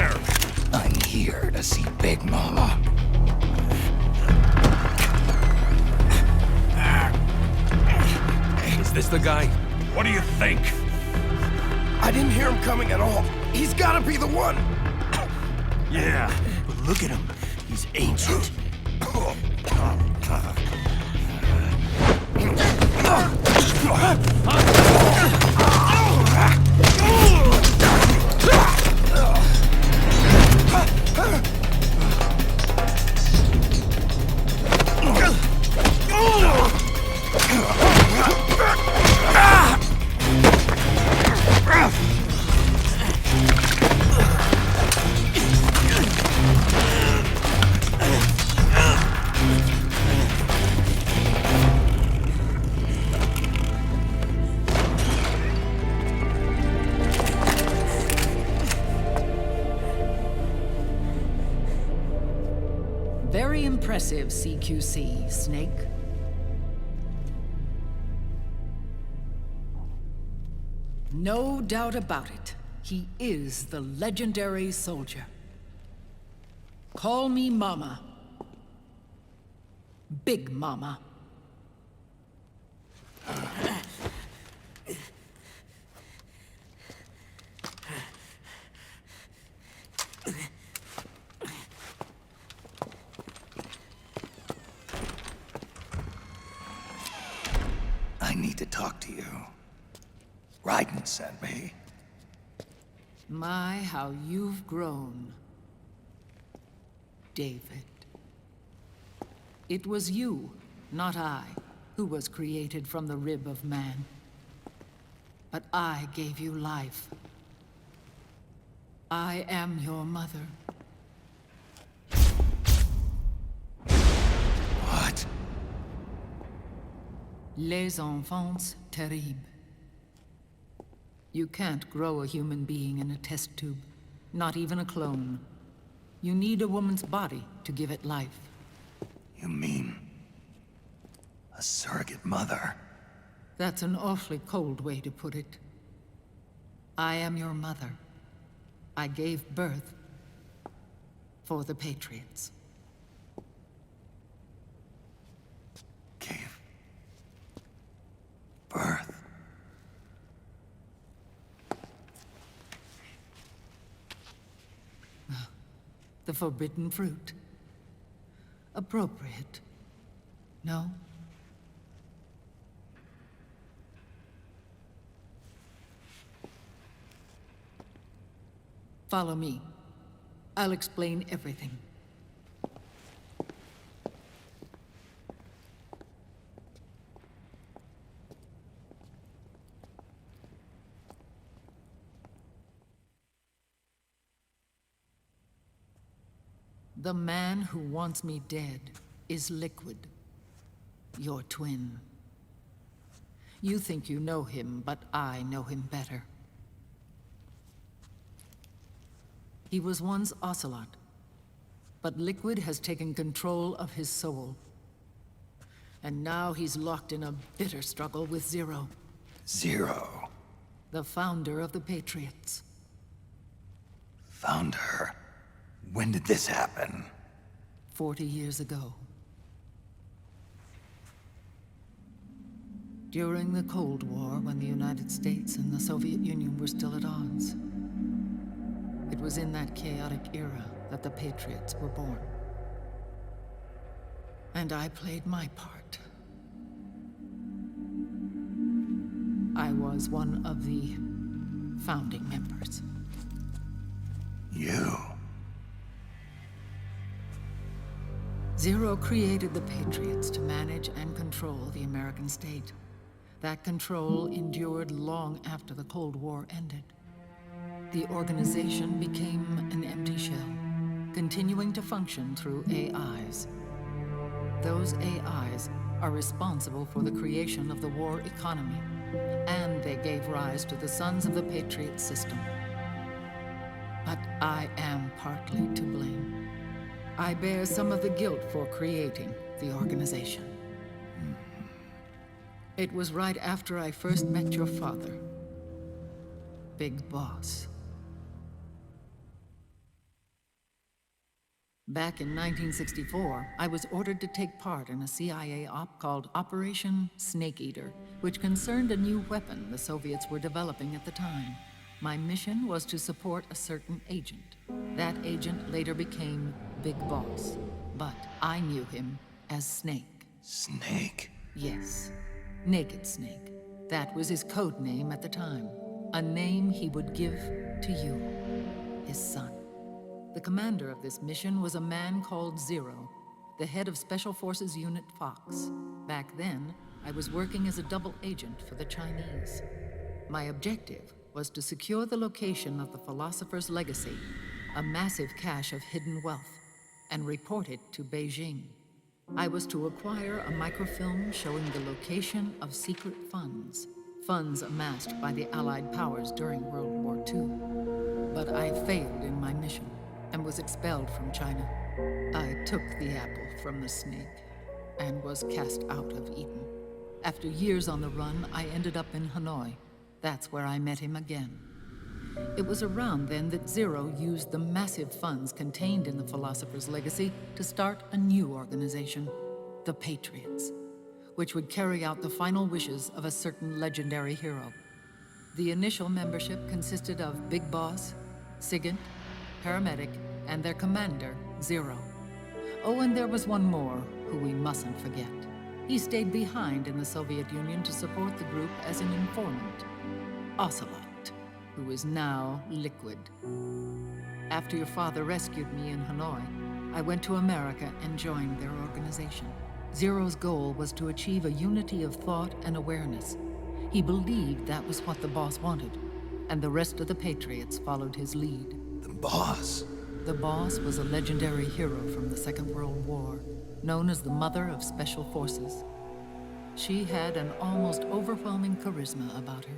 there? I'm here to see Big Mama. Is this the guy? What do you think? I didn't hear him coming at all. He's gotta be the one. Yeah, but look at him. He's ancient. Very impressive, CQC, Snake. No doubt about it. He is the legendary soldier. Call me Mama. Big Mama. I need to talk to you. Raiden sent me. My, how you've grown, David. It was you, not I, who was created from the rib of man. But I gave you life. I am your mother. What? Les enfants terribles. You can't grow a human being in a test tube, not even a clone. You need a woman's body to give it life. You mean... a surrogate mother? That's an awfully cold way to put it. I am your mother. I gave birth for the Patriots. Gave... birth? The forbidden fruit. Appropriate. No? Follow me. I'll explain everything. The man who wants me dead is Liquid, your twin. You think you know him, but I know him better. He was once Ocelot, but Liquid has taken control of his soul. And now he's locked in a bitter struggle with Zero, Zero. the founder of the Patriots. Found her. When did this happen? 40 years ago. During the Cold War, when the United States and the Soviet Union were still at odds. It was in that chaotic era that the Patriots were born. And I played my part. I was one of the founding members. You? Zero created the Patriots to manage and control the American state. That control endured long after the Cold War ended. The organization became an empty shell, continuing to function through AIs. Those AIs are responsible for the creation of the war economy, and they gave rise to the Sons of the Patriot system. But I am partly to blame. I bear some of the guilt for creating the organization. It was right after I first met your father, Big Boss. Back in 1964, I was ordered to take part in a CIA op called Operation Snake Eater, which concerned a new weapon the Soviets were developing at the time. My mission was to support a certain agent. That agent later became Big Boss, but I knew him as Snake. Snake? Yes, Naked Snake. That was his code name at the time. A name he would give to you, his son. The commander of this mission was a man called Zero, the head of Special Forces Unit Fox. Back then, I was working as a double agent for the Chinese. My objective was to secure the location of the Philosopher's Legacy, a massive cache of hidden wealth, and report it to Beijing. I was to acquire a microfilm showing the location of secret funds, funds amassed by the Allied powers during World War II. But I failed in my mission and was expelled from China. I took the apple from the snake and was cast out of Eden. After years on the run, I ended up in Hanoi. That's where I met him again. It was around then that Zero used the massive funds contained in the Philosopher's Legacy to start a new organization, the Patriots, which would carry out the final wishes of a certain legendary hero. The initial membership consisted of Big Boss, SIGINT, Paramedic, and their commander, Zero. Oh, and there was one more who we mustn't forget. He stayed behind in the Soviet Union to support the group as an informant, Ocelot, who is now Liquid. After your father rescued me in Hanoi, I went to America and joined their organization. Zero's goal was to achieve a unity of thought and awareness. He believed that was what the boss wanted, and the rest of the Patriots followed his lead. The boss? The boss was a legendary hero from the Second World War, known as the Mother of Special Forces. She had an almost overwhelming charisma about her.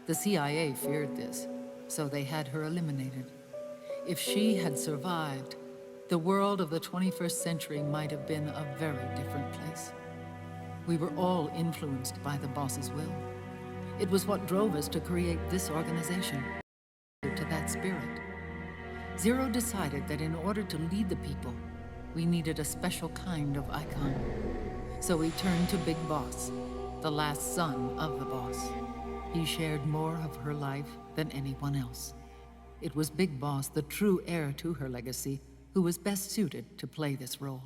The CIA feared this, so they had her eliminated. If she had survived, the world of the 21st century might have been a very different place. We were all influenced by the boss's will. It was what drove us to create this organization, to that spirit. Zero decided that in order to lead the people, we needed a special kind of icon. So he turned to Big Boss, the last son of the boss. He shared more of her life than anyone else. It was Big Boss, the true heir to her legacy, who was best suited to play this role.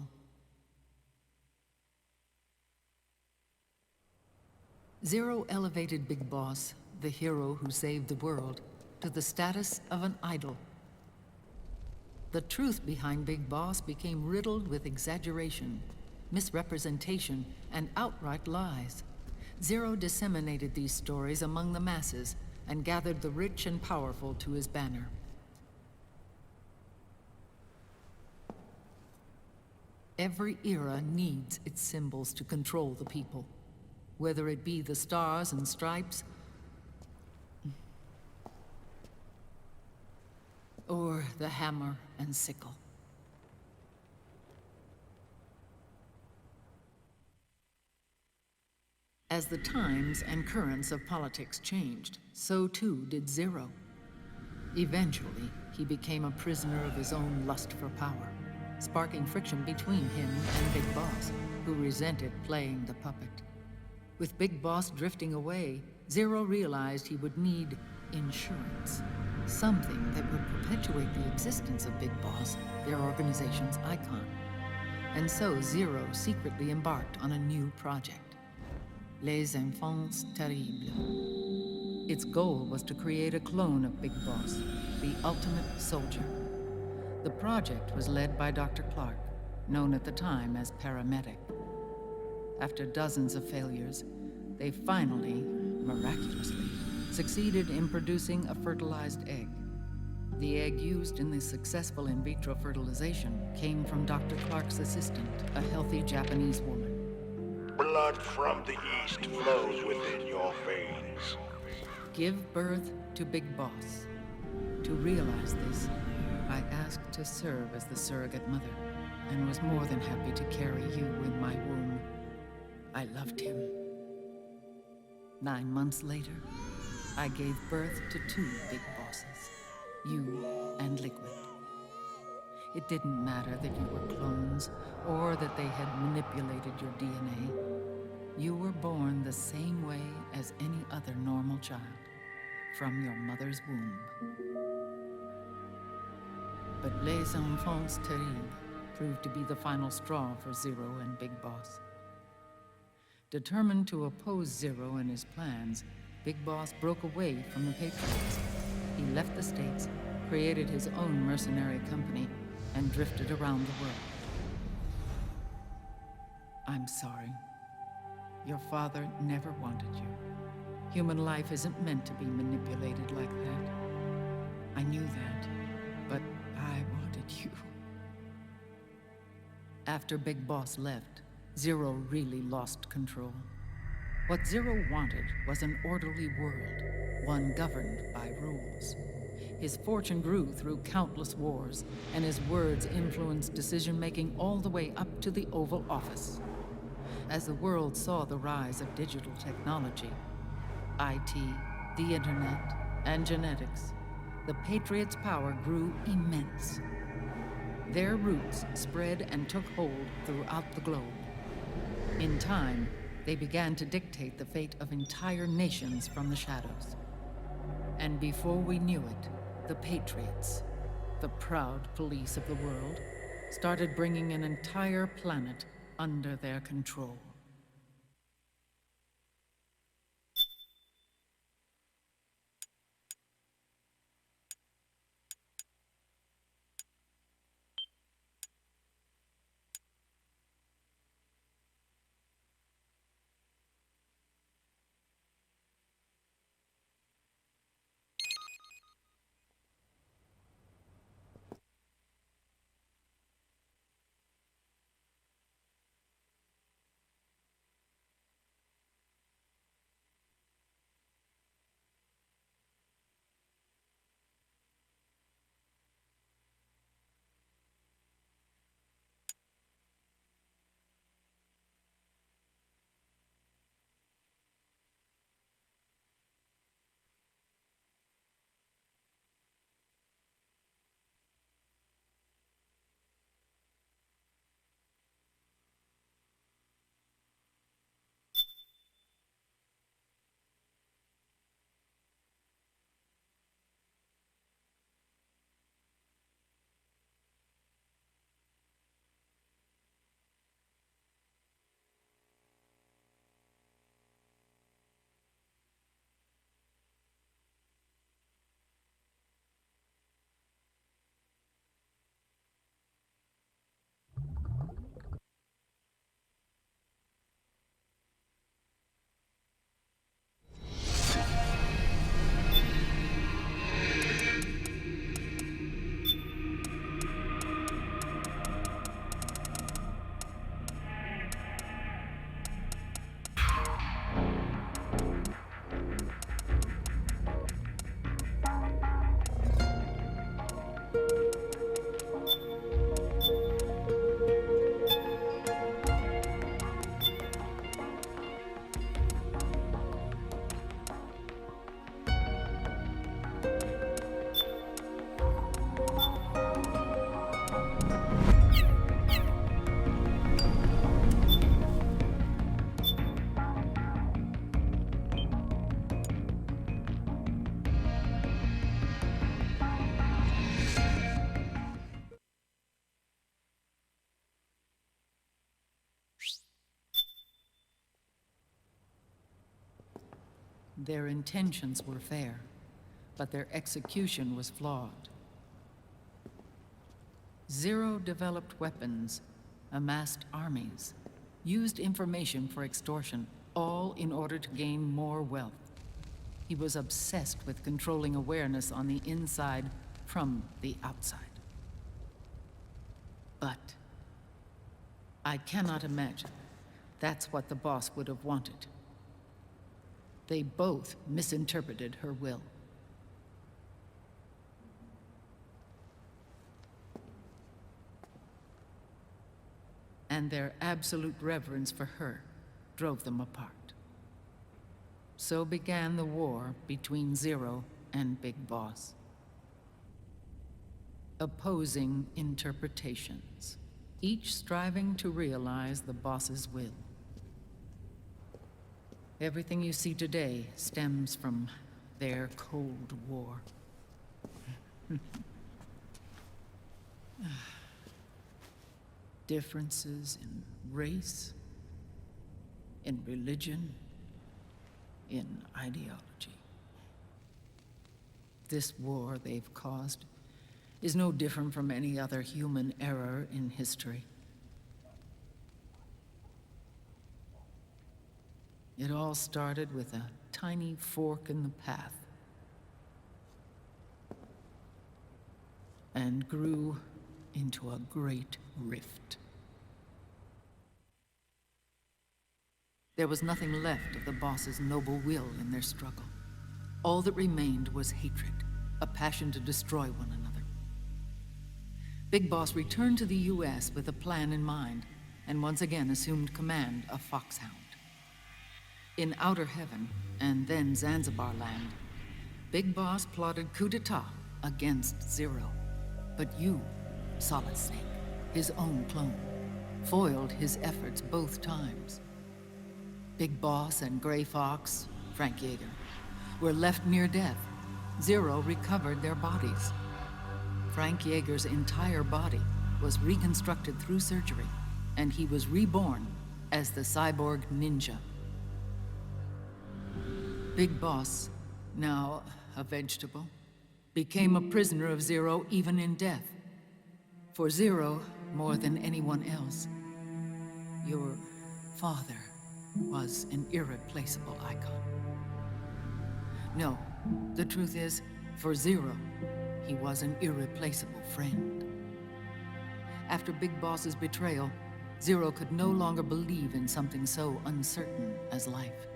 Zero elevated Big Boss, the hero who saved the world, to the status of an idol. The truth behind Big Boss became riddled with exaggeration, misrepresentation, and outright lies. Zero disseminated these stories among the masses and gathered the rich and powerful to his banner. Every era needs its symbols to control the people, whether it be the stars and stripes, or the hammer and sickle. As the times and currents of politics changed, so too did Zero. Eventually, he became a prisoner of his own lust for power, sparking friction between him and Big Boss, who resented playing the puppet. With Big Boss drifting away, Zero realized he would need insurance. Something that would perpetuate the existence of Big Boss, their organization's icon. And so Zero secretly embarked on a new project, Les Enfants Terribles. Its goal was to create a clone of Big Boss, the ultimate soldier. The project was led by Dr. Clark, known at the time as Paramedic. After dozens of failures, they finally, miraculously, succeeded in producing a fertilized egg. The egg used in the successful in vitro fertilization came from Dr. Clark's assistant, a healthy Japanese woman. Blood from the east flows within your veins. Give birth to Big Boss. To realize this, I asked to serve as the surrogate mother, and was more than happy to carry you in my womb. I loved him. 9 months later, I gave birth to 2 Big Bosses, you and Liquid. It didn't matter that you were clones, or that they had manipulated your DNA. You were born the same way as any other normal child, from your mother's womb. But Les Enfants Terribles proved to be the final straw for Zero and Big Boss. Determined to oppose Zero and his plans, Big Boss broke away from the Patriots. He left the States, created his own mercenary company, and drifted around the world. I'm sorry. Your father never wanted you. Human life isn't meant to be manipulated like that. I knew that, but I wanted you. After Big Boss left, Zero really lost control. What Zero wanted was an orderly world, one governed by rules. His fortune grew through countless wars, and his words influenced decision-making all the way up to the Oval Office. As the world saw the rise of digital technology, IT, the internet, and genetics, the Patriots' power grew immense. Their roots spread and took hold throughout the globe. In time, they began to dictate the fate of entire nations from the shadows. And before we knew it, the Patriots, the proud police of the world, started bringing an entire planet under their control. Their intentions were fair, but their execution was flawed. Zero developed weapons, amassed armies, used information for extortion, all in order to gain more wealth. He was obsessed with controlling awareness on the inside from the outside. But I cannot imagine that's what the boss would have wanted. They both misinterpreted her will. And their absolute reverence for her drove them apart. So began the war between Zero and Big Boss. Opposing interpretations, each striving to realize the boss's will. Everything you see today stems from their Cold War. Differences in race, in religion, in ideology. This war they've caused is no different from any other human error in history. It all started with a tiny fork in the path and grew into a great rift. There was nothing left of the boss's noble will in their struggle. All that remained was hatred, a passion to destroy one another. Big Boss returned to the US with a plan in mind, and once again assumed command of Foxhound. In Outer Heaven, and then Zanzibar Land, Big Boss plotted coup d'etat against Zero. But you, Solid Snake, his own clone, foiled his efforts both times. Big Boss and Gray Fox, Frank Yeager, were left near death. Zero recovered their bodies. Frank Yeager's entire body was reconstructed through surgery, and he was reborn as the cyborg ninja. Big Boss, now a vegetable, became a prisoner of Zero even in death. For Zero, more than anyone else, your father was an irreplaceable icon. No, the truth is, for Zero, he was an irreplaceable friend. After Big Boss's betrayal, Zero could no longer believe in something so uncertain as life.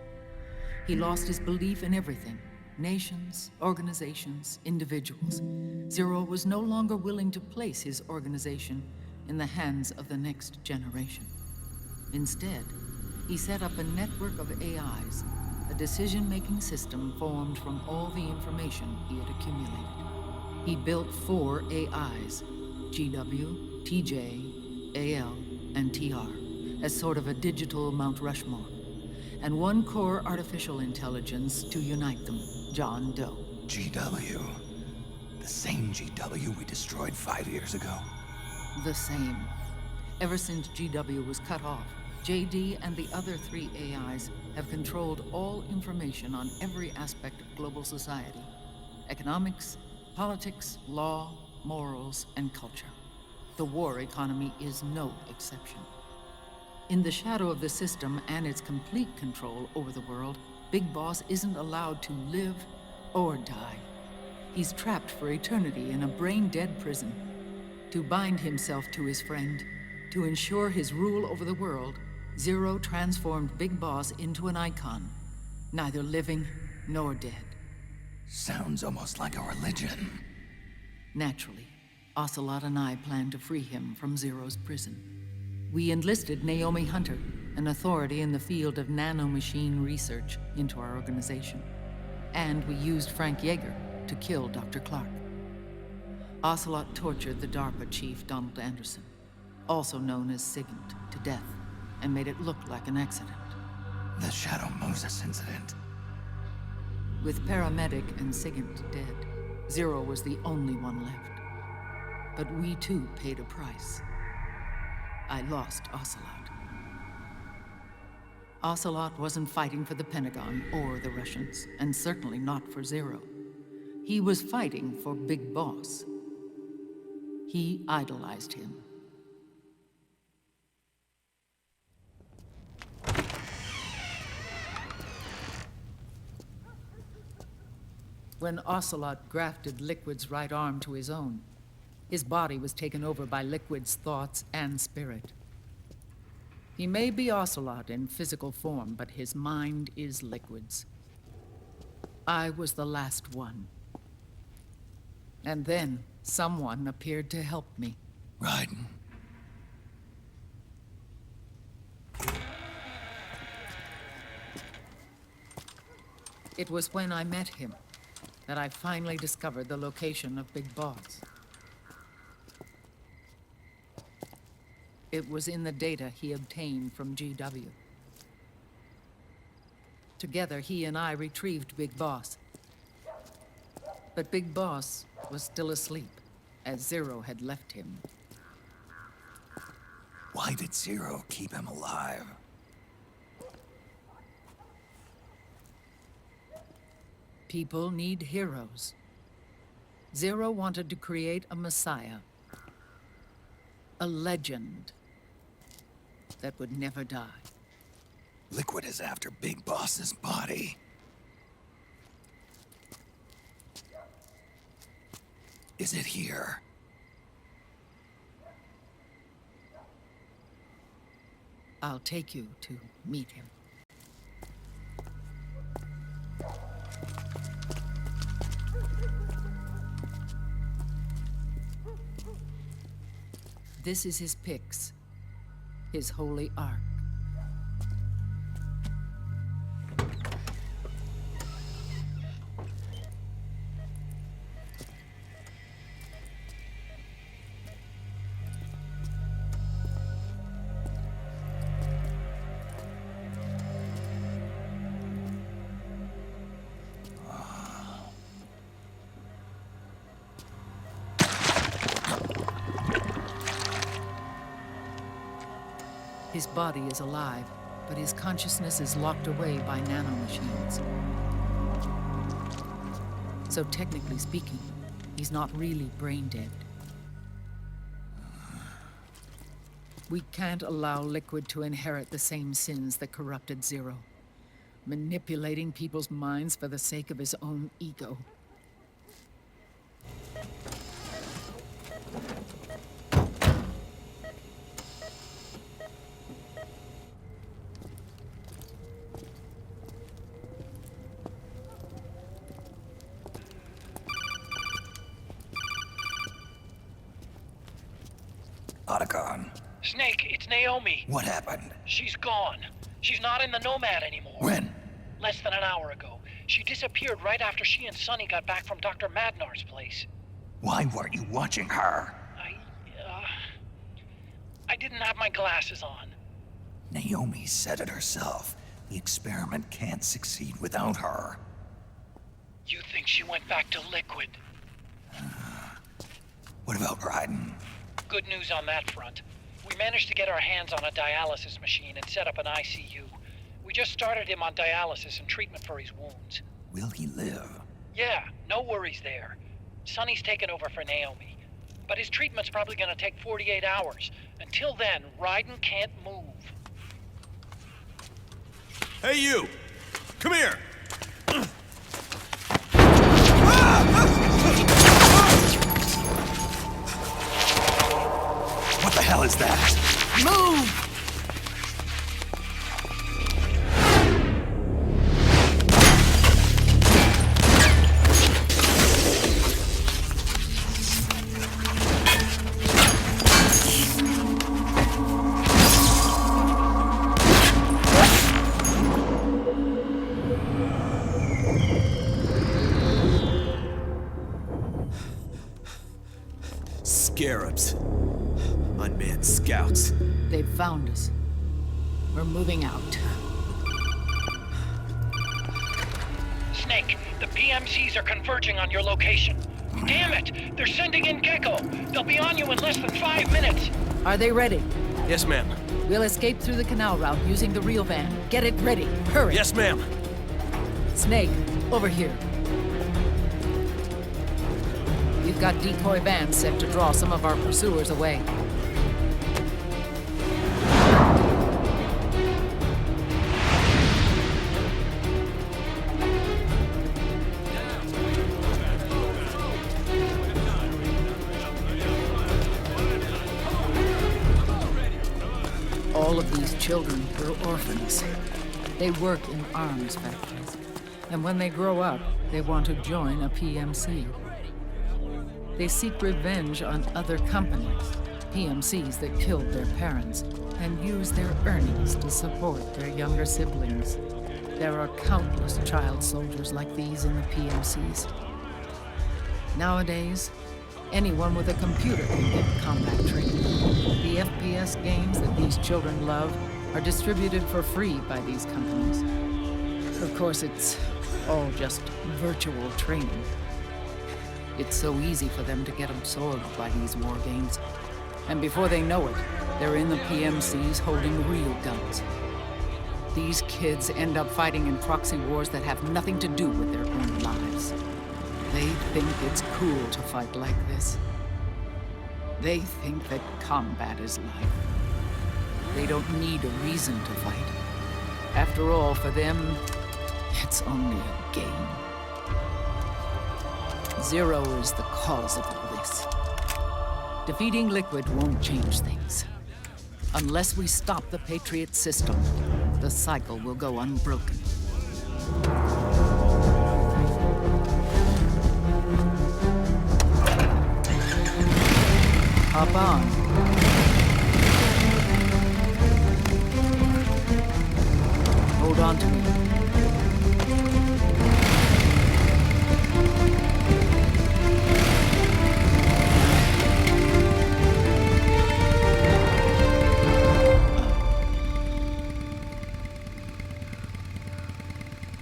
He lost his belief in everything. Nations, organizations, individuals. Zero was no longer willing to place his organization in the hands of the next generation. Instead, he set up a network of AIs, a decision-making system formed from all the information he had accumulated. He built 4 AIs, GW, TJ, AL, and TR, as sort of a digital Mount Rushmore, and 1 core artificial intelligence to unite them, John Doe. GW. The same GW we destroyed 5 years ago. The same. Ever since GW was cut off, JD and the other 3 AIs have controlled all information on every aspect of global society. Economics, politics, law, morals, and culture. The war economy is no exception. In the shadow of the system and its complete control over the world, Big Boss isn't allowed to live or die. He's trapped for eternity in a brain-dead prison. To bind himself to his friend, to ensure his rule over the world, Zero transformed Big Boss into an icon, neither living nor dead. Sounds almost like a religion. Naturally, Ocelot and I plan to free him from Zero's prison. We enlisted Naomi Hunter, an authority in the field of nanomachine research, into our organization. And we used Frank Yeager to kill Dr. Clark. Ocelot tortured the DARPA chief, Donald Anderson, also known as Sigint, to death, and made it look like an accident. The Shadow Moses incident. With Paramedic and Sigint dead, Zero was the only one left. But we too paid a price. I lost Ocelot. Ocelot wasn't fighting for the Pentagon or the Russians, and certainly not for Zero. He was fighting for Big Boss. He idolized him. When Ocelot grafted Liquid's right arm to his own, his body was taken over by Liquid's thoughts and spirit. He may be Ocelot in physical form, but his mind is Liquid's. I was the last one. And then someone appeared to help me. Raiden. It was when I met him that I finally discovered the location of Big Boss. It was in the data he obtained from GW. Together, he and I retrieved Big Boss. But Big Boss was still asleep, as Zero had left him. Why did Zero keep him alive? People need heroes. Zero wanted to create a messiah. A legend that would never die. Liquid is after Big Boss's body. Is it here? I'll take you to meet him. This is his Pyx, his holy ark. His body is alive, but his consciousness is locked away by nanomachines. So technically speaking, he's not really brain dead. We can't allow Liquid to inherit the same sins that corrupted Zero. Manipulating people's minds for the sake of his own ego. Otacon, Snake, it's Naomi. what happened? She's gone. She's not in the Nomad anymore. When? Less than an hour ago. She disappeared right after she and Sonny got back from Dr. Madnar's place. Why weren't you watching her? I didn't have my glasses on. Naomi said it herself. The experiment can't succeed without her. You think she went back to Liquid? What about Raiden? Good news on that front. We managed to get our hands on a dialysis machine and set up an ICU. We just started him on dialysis and treatment for his wounds. Will he live? Yeah, no worries there. Sonny's taken over for Naomi. But his treatment's probably gonna take 48 hours. Until then, Raiden can't move. Hey, you! Come here! What the hell is that? Move! Scarabs. Unmanned scouts. They've found us. We're moving out. Snake, the PMCs are converging on your location. Damn it! They're sending in Gecko! They'll be on you in less than 5 minutes! Are they ready? Yes, ma'am. We'll escape through the canal route using the real van. Get it ready. Hurry. Yes, ma'am. Snake, over here. We've got decoy vans set to draw some of our pursuers away. All of these children were orphans. They work in arms factories. And when they grow up, they want to join a PMC. They seek revenge on other companies, PMCs that killed their parents, and use their earnings to support their younger siblings. There are countless child soldiers like these in the PMCs. Nowadays, anyone with a computer can get combat training. The NES games that these children love are distributed for free by these companies. Of course, it's all just virtual training. It's so easy for them to get absorbed by these war games. And before they know it, they're in the PMCs holding real guns. These kids end up fighting in proxy wars that have nothing to do with their own lives. They think it's cool to fight like this. They think that combat is life. They don't need a reason to fight. After all, for them, it's only a game. Zero is the cause of all this. Defeating Liquid won't change things. Unless we stop the Patriot system, the cycle will go unbroken. Hop on. Hold on to me.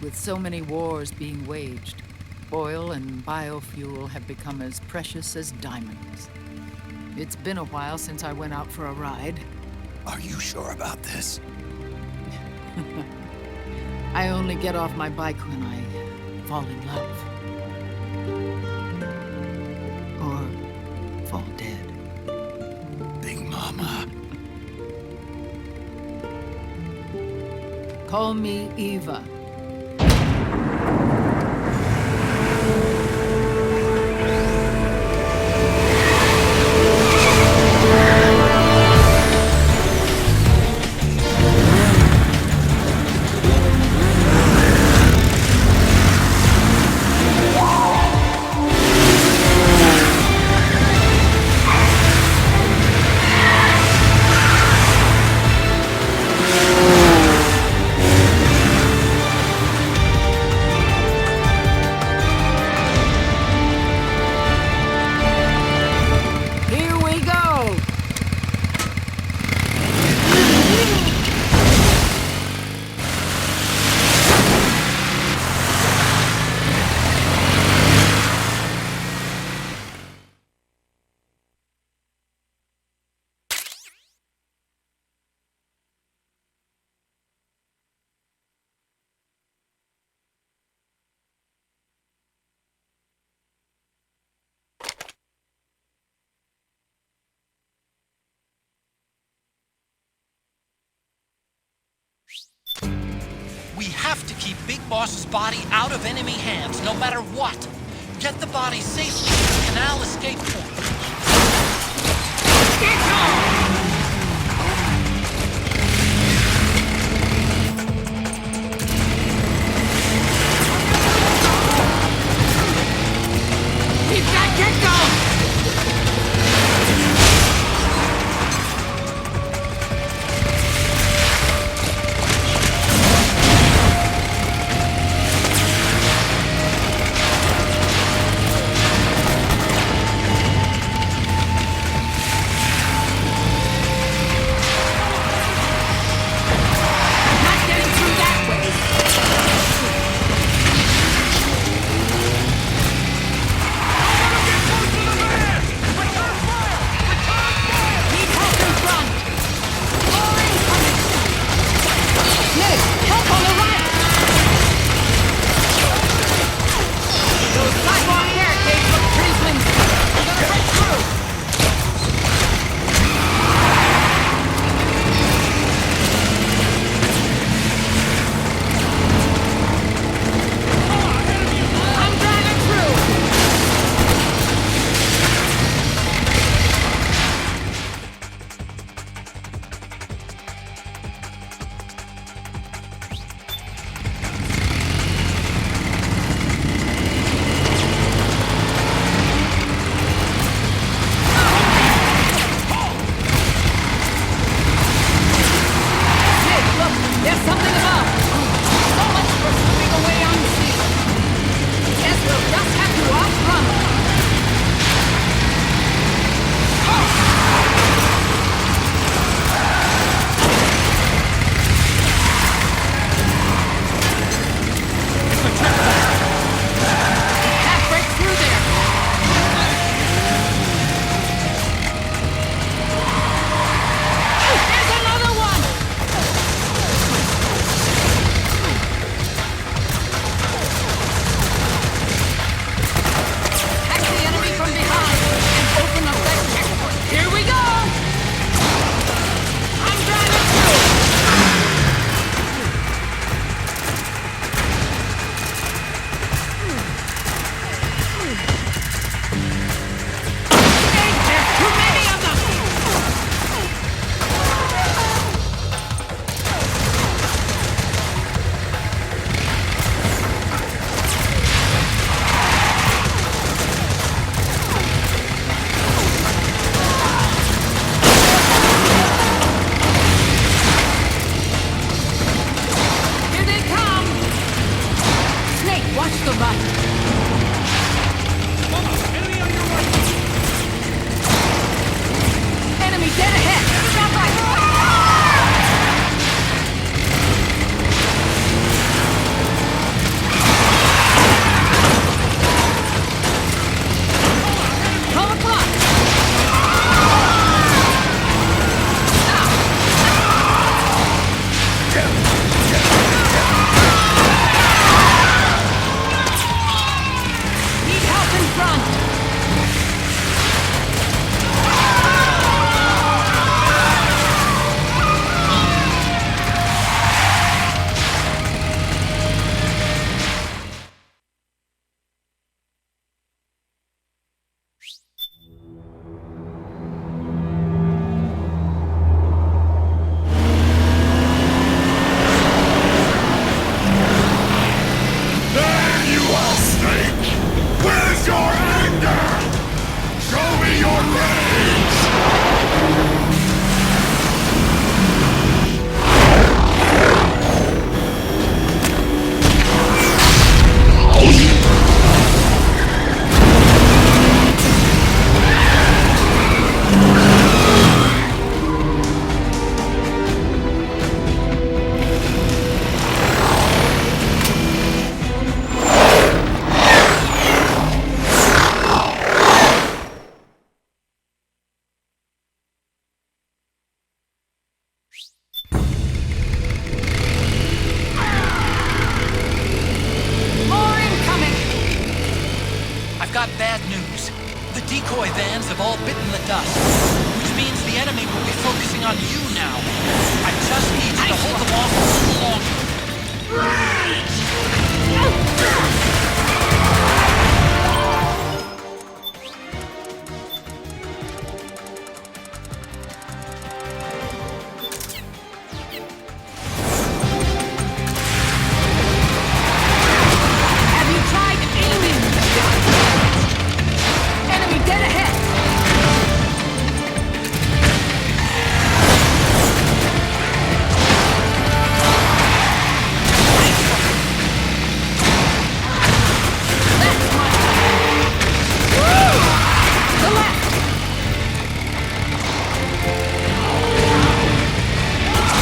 With so many wars being waged, oil and biofuel have become as precious as diamonds. It's been a while since I went out for a ride. Are you sure about this? I only get off my bike when I fall in love. Or fall dead. Big Mama. Call me Eva. We have to keep Big Boss's body out of enemy hands, no matter what. Get the body safely to the canal escape point. Keep that Gekko! decoy vans have all bitten the dust, which means the enemy will be focusing on you now. I just need you to hold them off a little longer. Have you tried aiming? Enemy dead ahead! That's my... Woo! The left!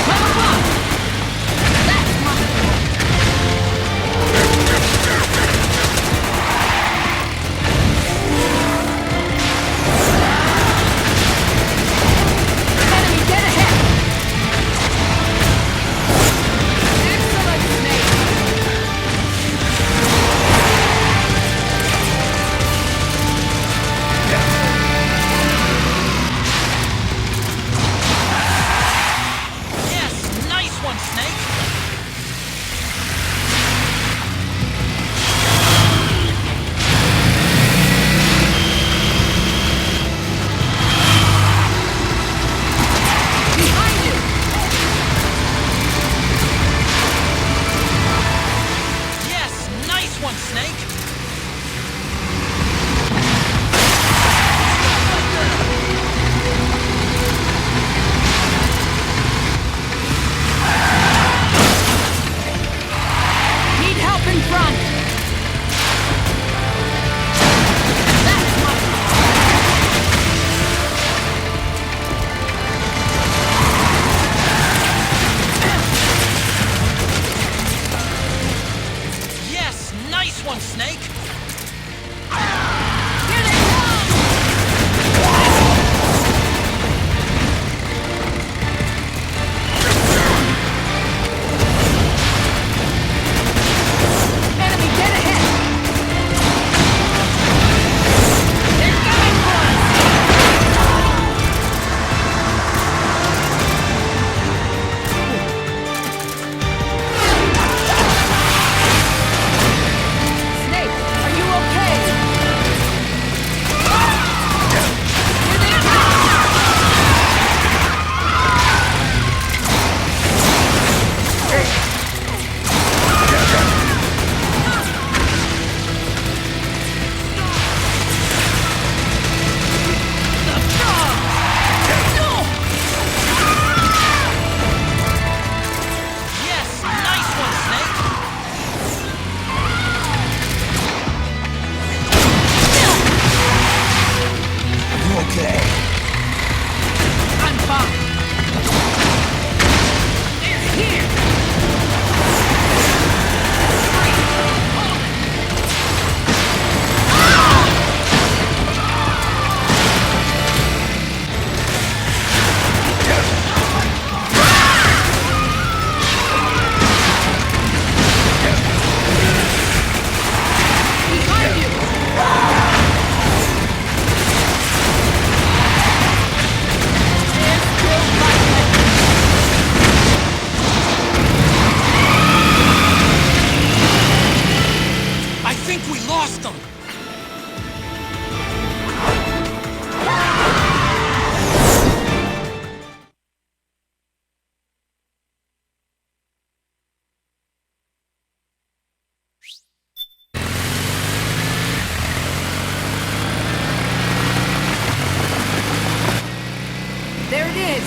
Level up! That's my... Enemy dead ahead! Excellent, Snake! Yes, nice one, Snake. Behind you! Yes, nice one, Snake. Need help in front! That's my... Yes, nice one, Snake. Here they come! Enemy dead ahead! They're coming for us! Snake, are you okay? Here they come! Yes, nice one, Snake. You okay? I'm fine. They're here. Behind you. They're still fighting. I think we lost them. There it is.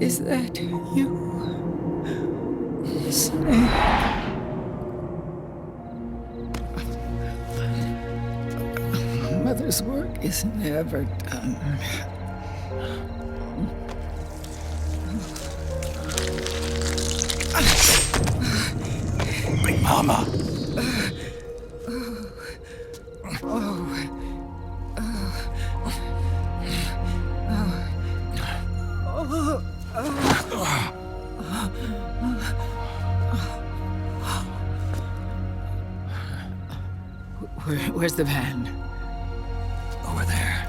Is that you? Snake. Mother's work is never done. My mama. Where's the van? Over there.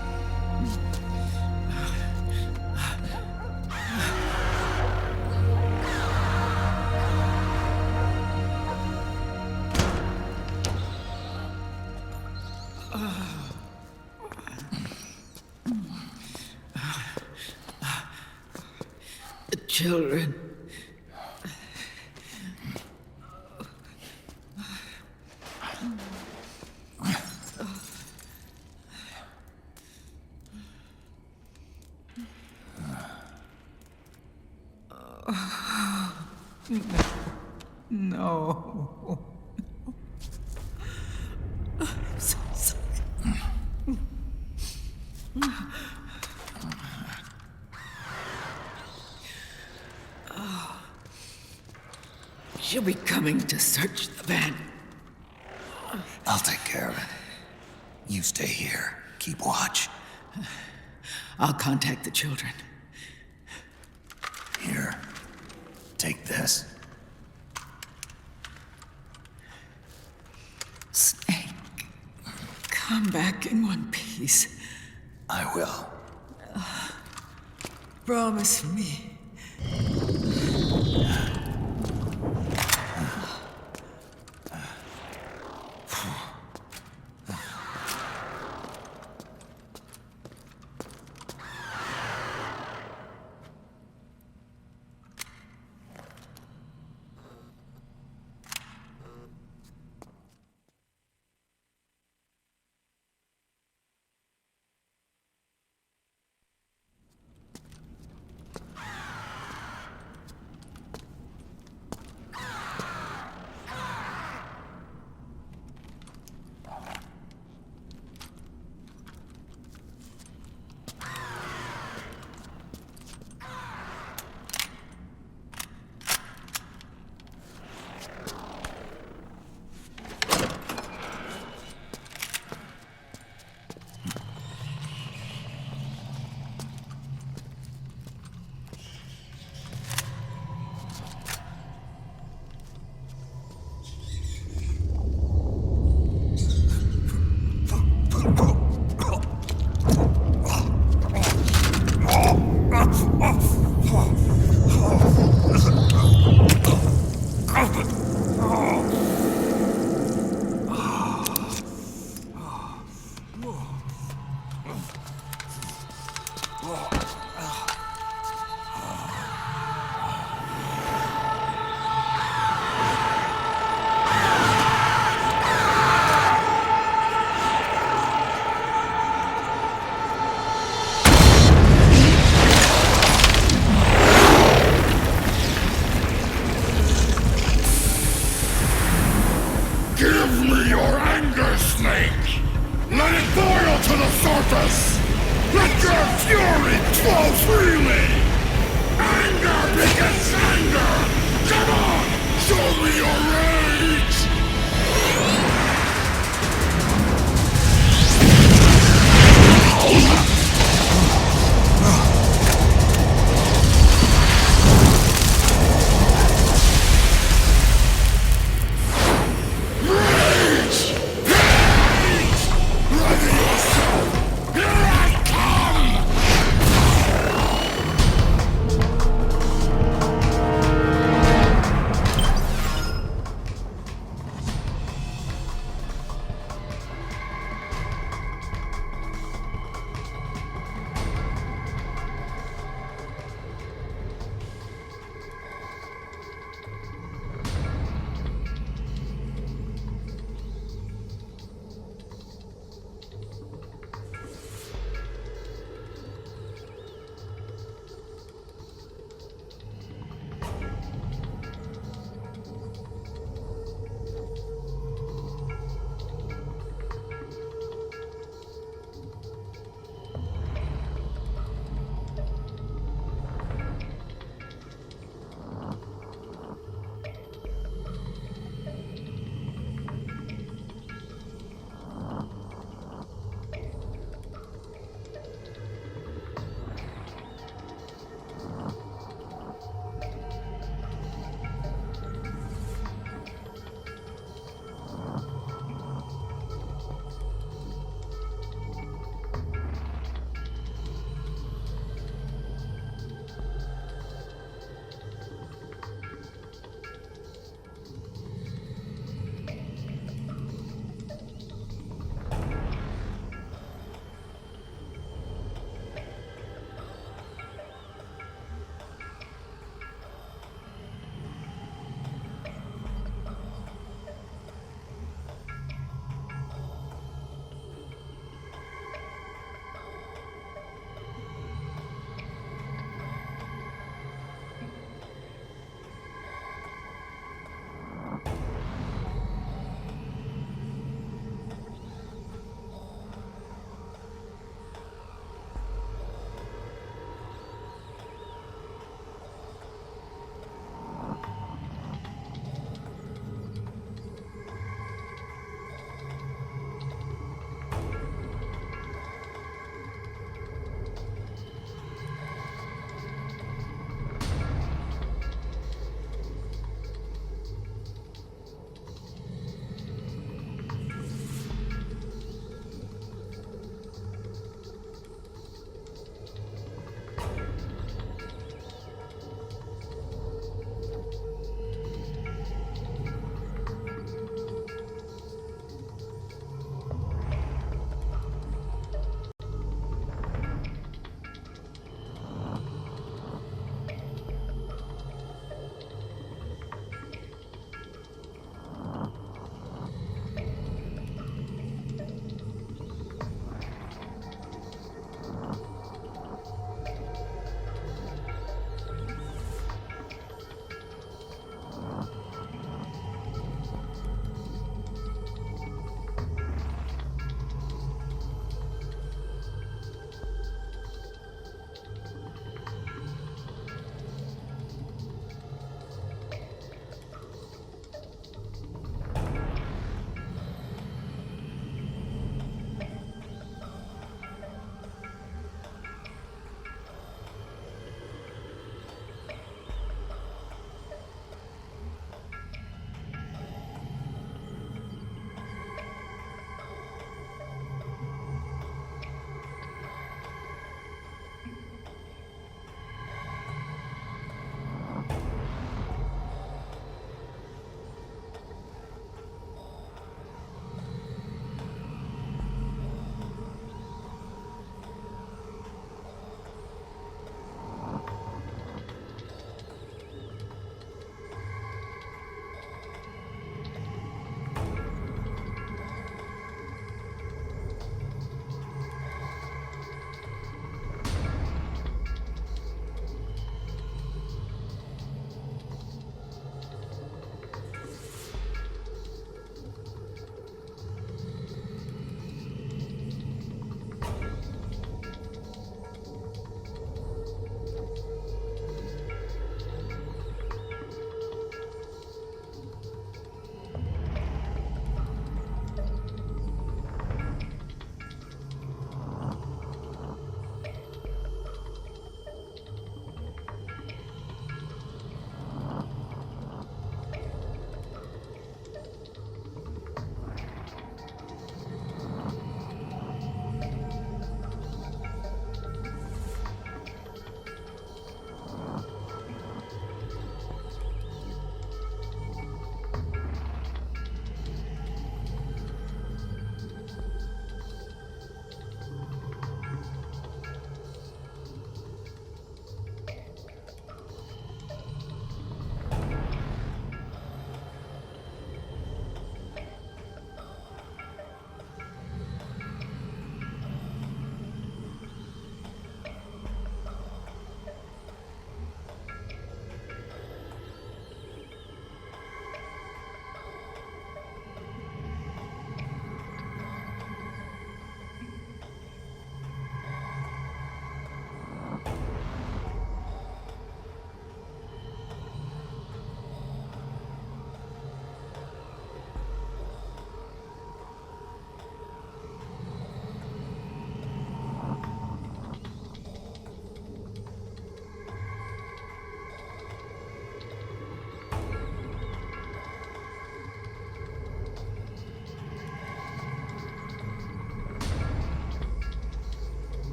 The children. No. I'm so sorry. She'll be coming to search the van. I'll take care of it. You stay here. Keep watch. I'll contact the children. Here. Take this. Snake, come back in one piece. I will. Promise me. Give me your anger, Snake! Let it boil to the surface! Let your fury flow freely! Anger begets anger! Come on! Show me your rage!